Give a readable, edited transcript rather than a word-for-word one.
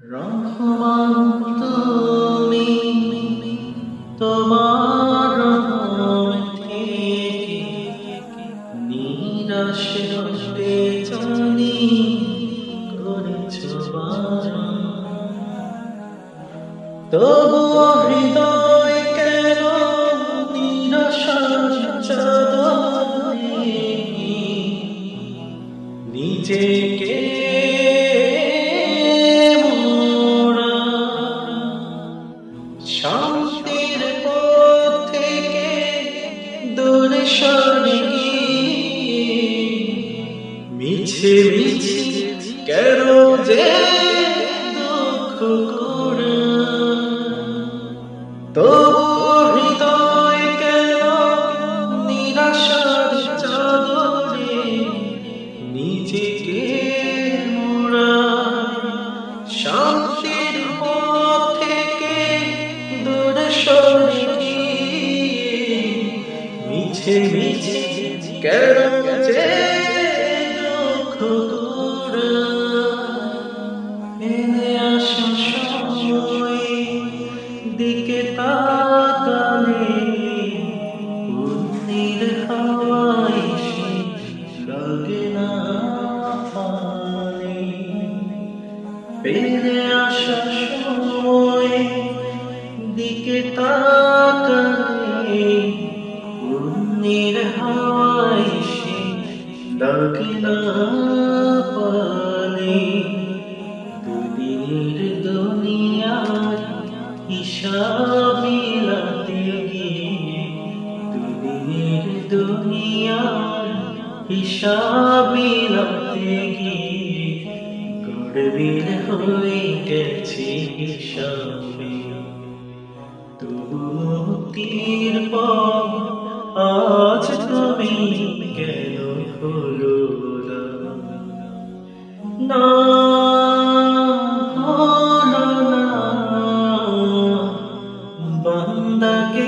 রহমান তুমি, তোমার রহম থেকে নিরাশ হতে জানি করেছ বারণ। তবুও হৃদয় কেন নিরাশার চাদরে নিজেকে শান্তির পথ থেকে দূরে সরে গিয়ে মিছে মিছে কেন যে দুঃখ করা। তবুও হৃদয় কেন নিরাশার চাদরে নিজেকে মোড়া। শান্তির পথ থেকে দূরে সরে গিয়ে মিছে মিছে কেন যে দুঃখ করা। ফিরে আসা সময় দিকে তাকালে উন্নির হাওয়ায় সে লাগে না পানে। ফিরে আসা সময় দিকে তাকালে উন্নির হাওয়ায় সে লাগে না পানে। দুদিনের দুনিয়ার হিসাব মিলাতে গিয়ে দুদিনের দুনিয়ার হিসাব মিলাতে গিয়ে গড়বিল হয়ে গেছে হিসাবে। তবু মুক্তির পর আজ তুমি কেন হলো না, হলো না বান্দাকে